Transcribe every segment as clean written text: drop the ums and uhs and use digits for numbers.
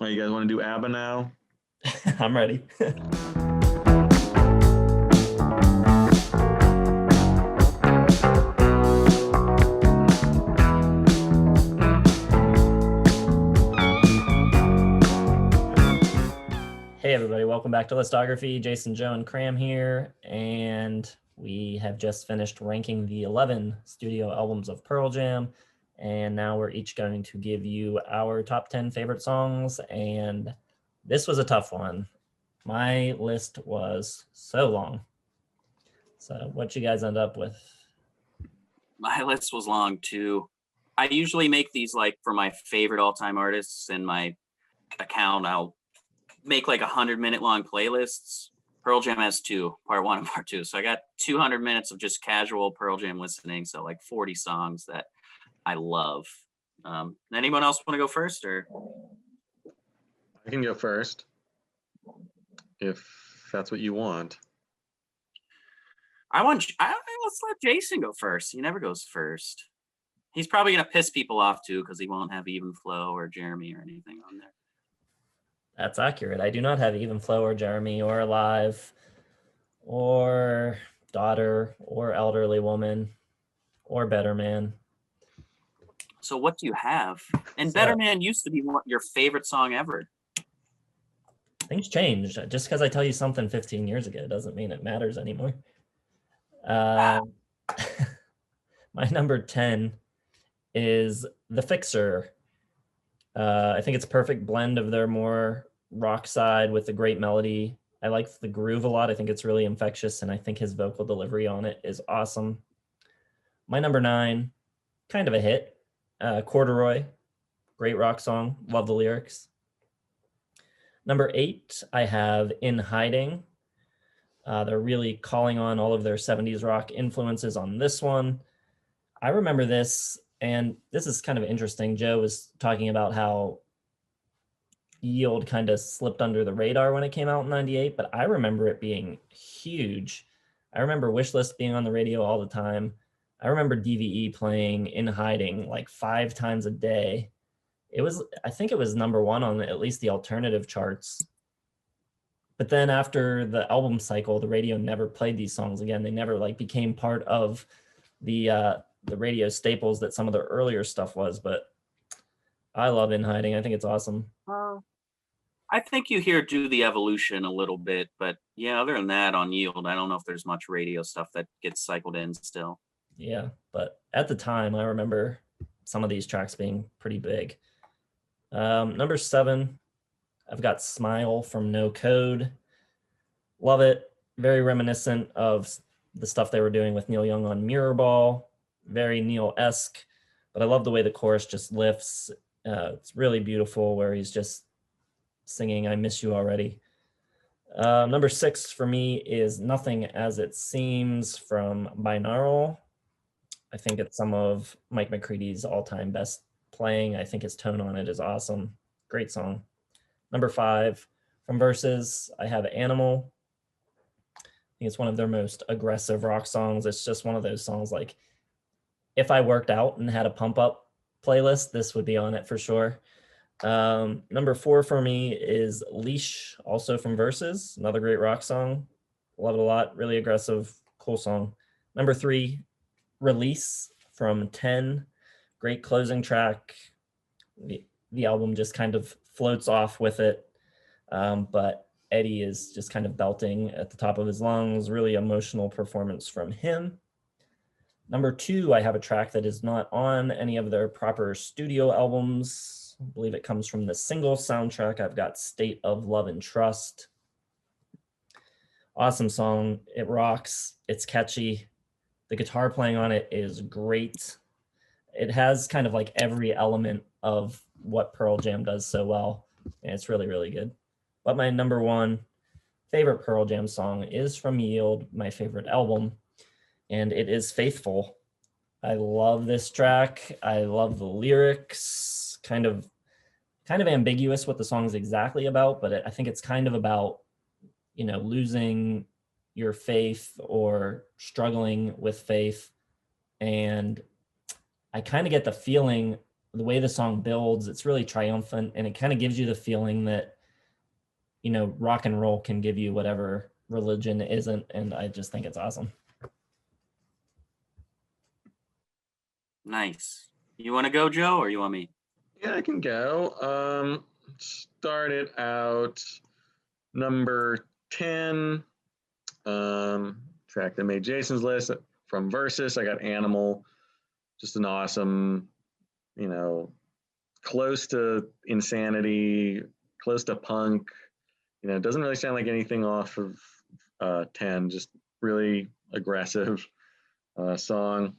Well, you guys want to do ABBA now? I'm ready. Hey everybody, welcome back to Listography. Jason, Joe, and Cram here, and we have just finished ranking the 11 studio albums of Pearl Jam, and now we're each going to give you our top 10 favorite songs, and this was a tough one. My list was so long. So what you guys end up with? My list was long too. I usually make these like for my favorite all-time artists in my account. I'll make like 100-minute long playlists. Pearl Jam has two, part one and part two. So I got 200 minutes of just casual Pearl Jam listening. So like 40 songs that I love. Anyone else want to go first, or? I can go first if that's what you want. Let's let Jason go first. He never goes first. He's probably gonna piss people off too because he won't have Even Flow or Jeremy or anything on there. That's accurate. I do not have Even Flow or Jeremy or Alive or Daughter or Elderly Woman or Better Man. So what do you have? And Better Man used to be your favorite song ever. Things change. Just because I tell you something 15 years ago doesn't mean it matters anymore. My number 10 is The Fixer. I think it's a perfect blend of their more rock side with the great melody. I like the groove a lot. I think it's really infectious, and I think his vocal delivery on it is awesome. My number 9, kind of a hit, Corduroy. Great rock song. Love the lyrics. Number 8, I have In Hiding. They're really calling on all of their 70s rock influences on this one. I remember this, and this is kind of interesting. Joe was talking about how Yield kind of slipped under the radar when it came out in 98, but I remember it being huge. I remember Wishlist being on the radio all the time. I remember DVE playing In Hiding like 5 times a day. I think it was number 1 on at least the alternative charts. But then after the album cycle, the radio never played these songs again. They never like became part of the radio staples that some of their earlier stuff was. But I love In Hiding. I think it's awesome. I think you hear Do the Evolution a little bit, but yeah, other than that on Yield, I don't know if there's much radio stuff that gets cycled in still. Yeah, but at the time, I remember some of these tracks being pretty big. Number 7, I've got Smile from No Code. Love it. Very reminiscent of the stuff they were doing with Neil Young on Mirrorball. Very Neil-esque, but I love the way the chorus just lifts. It's really beautiful where he's just singing I Miss You Already. Number 6 for me is Nothing As It Seems from Binaural. I think it's some of Mike McCready's all-time best playing. I think his tone on it is awesome. Great song. Number 5 from Versus, I have Animal. I think it's one of their most aggressive rock songs. It's just one of those songs like if I worked out and had a pump up playlist, this would be on it for sure. Number 4 for me is Leash, also from Versus, another great rock song. Love it a lot. Really aggressive, cool song. Number 3, Release from 10. Great closing track. The album just kind of floats off with it. But Eddie is just kind of belting at the top of his lungs. Really emotional performance from him. Number 2, I have a track that is not on any of their proper studio albums. I believe it comes from the single soundtrack. I've got State of Love and Trust. Awesome song. It rocks. It's catchy. The guitar playing on it is great. It has kind of like every element of what Pearl Jam does so well, and it's really, really good. But my number 1 favorite Pearl Jam song is from Yield, my favorite album, and it is Faithful. I love this track. I love the lyrics. Kind of ambiguous what the song is exactly about, but I think it's kind of about, losing your faith or struggling with faith. And I kind of get the feeling the way the song builds, it's really triumphant, and it kind of gives you the feeling that, you know, rock and roll can give you whatever religion isn't, and I just think it's awesome. Nice. You want to go, Joe, or you want me? Yeah, I can go. Started out number 10. Track that made Jason's list from Versus. I got Animal. Just an awesome, you know, close to insanity, close to punk. You know, it doesn't really sound like anything off of 10. Just really aggressive song.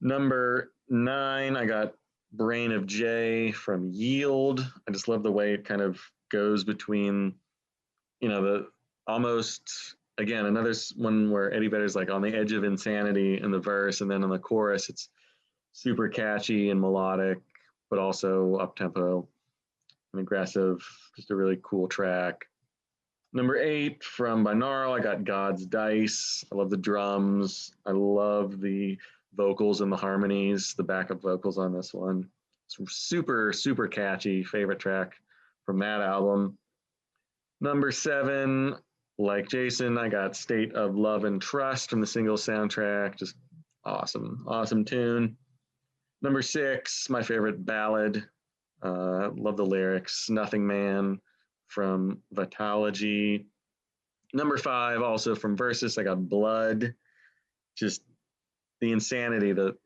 Number 9, I got Brain of J from Yield. I just love the way it kind of goes between, you know, the almost, again, another one where Eddie Vedder's like on the edge of insanity in the verse, and then in the chorus, it's super catchy and melodic, but also up-tempo and aggressive. Just a really cool track. Number 8 from Binaural, I got God's Dice. I love the drums. I love the vocals and the harmonies, the backup vocals on this one. It's super, super catchy. Favorite track from that album. Number 7, like Jason, I got State of Love and Trust from the single soundtrack. Just awesome, awesome tune. Number 6, my favorite ballad. Love the lyrics. Nothing Man from Vitalogy. Number 5, also from Versus, I got Blood. Just the insanity that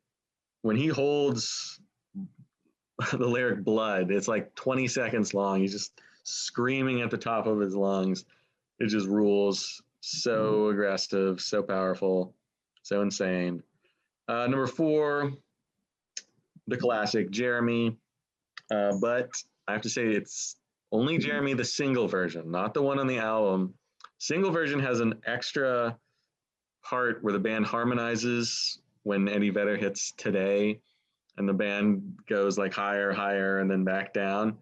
when he holds the lyric blood, it's like 20 seconds long. He's just screaming at the top of his lungs. It just rules. So aggressive, so powerful, so insane. Number 4, the classic Jeremy. But I have to say it's only Jeremy, the single version, not the one on the album. Single version has an extra part where the band harmonizes when Eddie Vedder hits Today, and the band goes like higher, higher, and then back down.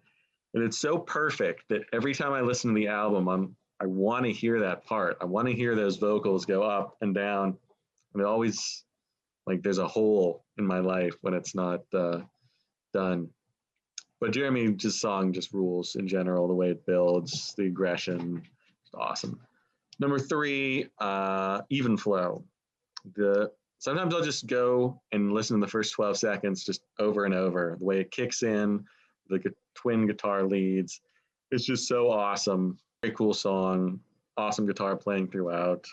And it's so perfect that every time I listen to the album, I want to hear that part. I want to hear those vocals go up and down. And it always, like, there's a hole in my life when it's not done. But Jeremy, just song just rules in general, the way it builds, the aggression, it's awesome. Number 3, Even Flow. Sometimes I'll just go and listen to the first 12 seconds just over and over. The way it kicks in, the twin guitar leads. It's just so awesome. Very cool song. Awesome guitar playing throughout.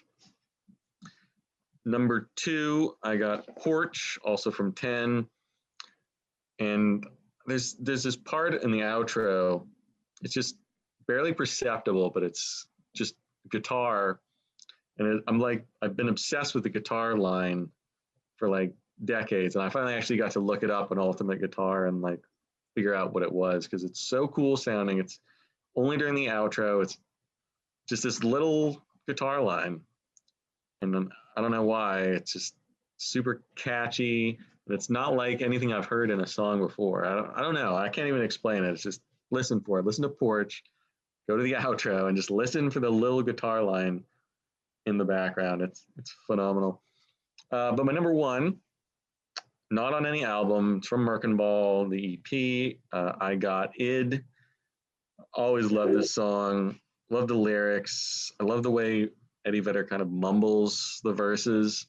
Number 2, I got Porch, also from 10. And there's this part in the outro. It's just barely perceptible, but it's just guitar. And I've been obsessed with the guitar line for like decades. And I finally actually got to look it up on Ultimate Guitar and like figure out what it was, because it's so cool sounding. It's only during the outro. It's just this little guitar line. And then, I don't know why, it's just super catchy. And it's not like anything I've heard in a song before. I don't know. I can't even explain it. It's just listen for it. Listen to Porch, go to the outro, and just listen for the little guitar line in the background. It's phenomenal. But my number 1, not on any album, it's from Merkenball, the EP. I got Id. Always love this song. Love the lyrics. I love the way Eddie Vedder kind of mumbles the verses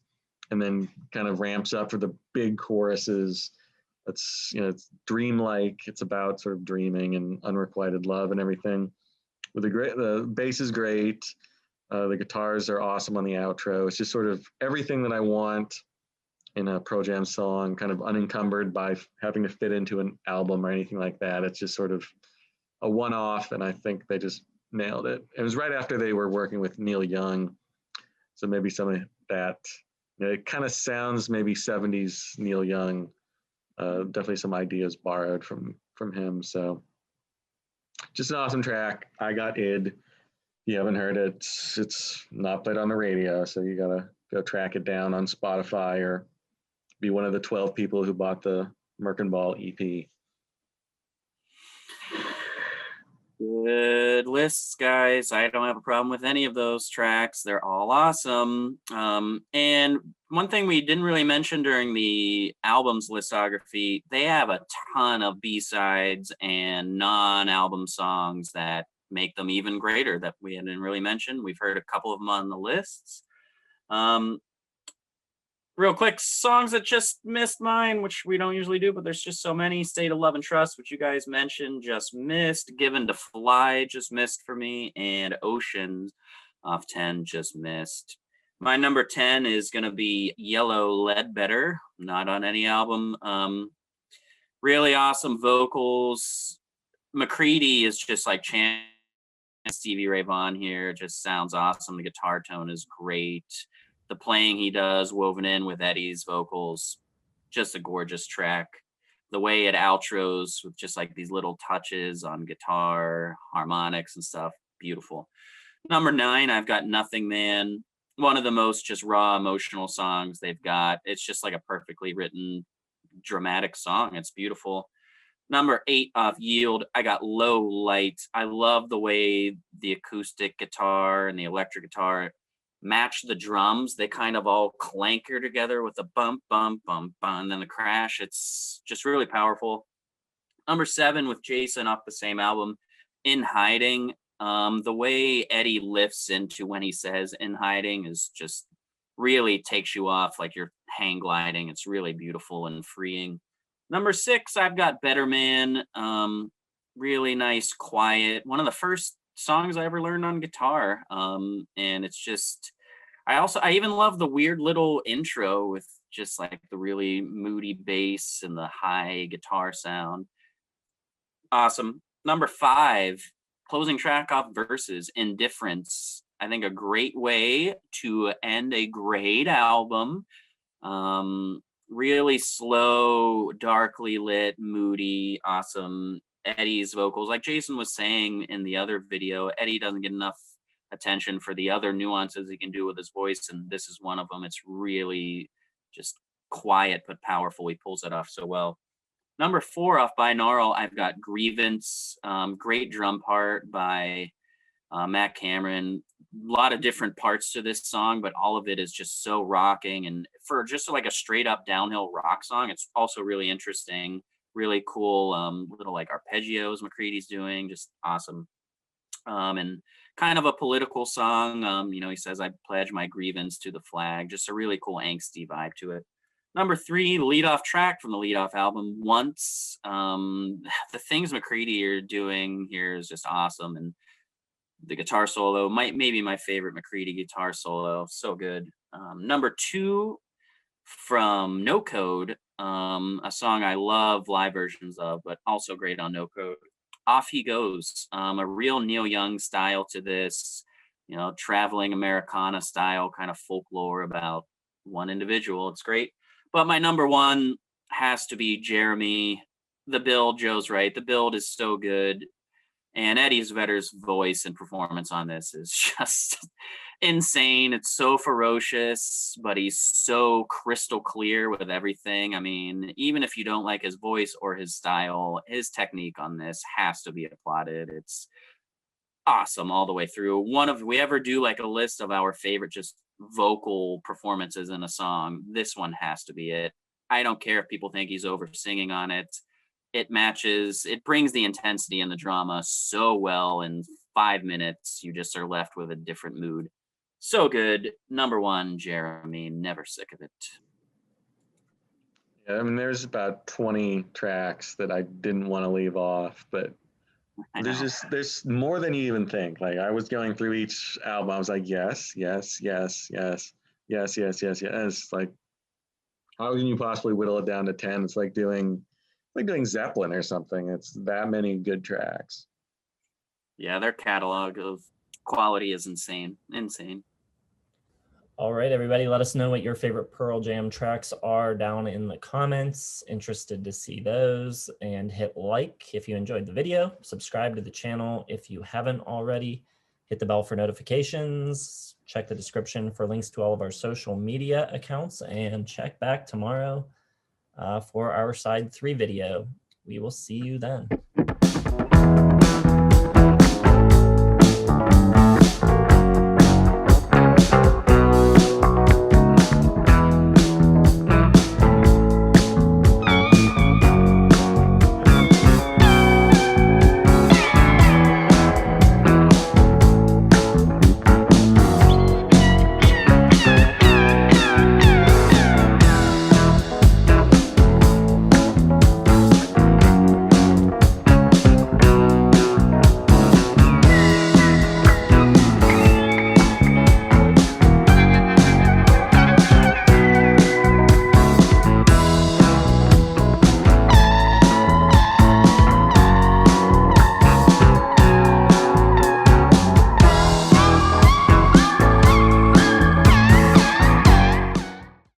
and then kind of ramps up for the big choruses. It's, you know, it's dreamlike. It's about sort of dreaming and unrequited love and everything. The bass is great. The guitars are awesome on the outro. It's just sort of everything that I want in a Pro Jam song, kind of unencumbered by having to fit into an album or anything like that. It's just sort of a one-off, and I think they just nailed it. It was right after they were working with Neil Young, so maybe some of that, you know, it kind of sounds maybe 70s Neil Young. Definitely some ideas borrowed from him. So just an awesome track. I got Id. If you haven't heard it, it's not played on the radio, so you gotta go track it down on Spotify or be one of the 12 people who bought the Merkenball EP. Good good lists, guys. I don't have a problem with any of those tracks. They're all awesome. And one thing we didn't really mention during the album's listography, they have a ton of B-sides and non-album songs that make them even greater that we didn't really mention. We've heard a couple of them on the lists. Real quick, songs that just missed mine, which we don't usually do, but there's just so many. State of Love and Trust, which you guys mentioned, just missed. Given to Fly, just missed for me. And Oceans off 10, just missed. My number 10 is going to be Yellow Ledbetter, not on any album. Really awesome vocals. McCready is just like Stevie Ray Vaughan here, just sounds awesome. The guitar tone is great. The playing he does woven in with Eddie's vocals, just a gorgeous track. The way it outros with just like these little touches on guitar, harmonics and stuff, beautiful. Number 9, I've got Nothing Man, one of the most just raw emotional songs they've got. It's just like a perfectly written, dramatic song. It's beautiful. Number 8 off Yield, I got Low Light. I love the way the acoustic guitar and the electric guitar match the drums. They kind of all clanker together with a bump, bump, bump, bump, and then the crash. It's just really powerful. Number 7 with Jason off the same album, In Hiding. The way Eddie lifts into when he says In Hiding is just really takes you off like you're hang gliding. It's really beautiful and freeing. Number 6, I've got Better Man. Really nice, quiet. One of the first songs I ever learned on guitar. And it's just, I even love the weird little intro with just like the really moody bass and the high guitar sound. Awesome. Number 5, closing track off Verses, Indifference. I think a great way to end a great album. Really slow, darkly lit, moody, awesome. Eddie's vocals, like Jason was saying in the other video, Eddie doesn't get enough attention for the other nuances he can do with his voice, and this is one of them. It's really just quiet but powerful. He pulls it off so well. Number 4 off Binaural, I've got Grievance. Great drum part by Matt Cameron. A lot of different parts to this song, but all of it is just so rocking. And for just like a straight up downhill rock song, it's also really interesting. Really cool little like arpeggios McCready's doing, just awesome. And kind of a political song. He says, I pledge my grievance to the flag. Just a really cool angsty vibe to it. Number 3, the lead-off track from the lead-off album, Once. The things McCready are doing here is just awesome. And the guitar solo, maybe my favorite McCready guitar solo. So good. Number 2 from No Code, a song I love live versions of, but also great on No Code. Off He Goes, a real Neil Young style to this, traveling Americana style kind of folklore about one individual. It's great. But my number 1 has to be Jeremy. The build, Joe's right. The build is so good. And Eddie Vedder's voice and performance on this is just insane. It's so ferocious, but he's so crystal clear with everything. I mean, even if you don't like his voice or his style, his technique on this has to be applauded. It's awesome all the way through. If we ever do like a list of our favorite just vocal performances in a song, this one has to be it. I don't care if people think he's over singing on it. It matches, it brings the intensity and the drama so well. In 5 minutes, you just are left with a different mood. So good. Number 1, Jeremy, never sick of it. Yeah, I mean, there's about 20 tracks that I didn't want to leave off, but there's more than you even think. Like I was going through each album, I was like, yes, yes, yes, yes, yes, yes, yes, yes. Like, how can you possibly whittle it down to 10? It's like doing Zeppelin or something. It's that many good tracks. Yeah, their catalog of quality is insane. All right, everybody, let us know what your favorite Pearl Jam tracks are down in the comments. Interested to see those, and hit like if you enjoyed the video. Subscribe to the channel if you haven't already. Hit the bell for notifications. Check the description for links to all of our social media accounts, and check back tomorrow for our side 3 video. We will see you then.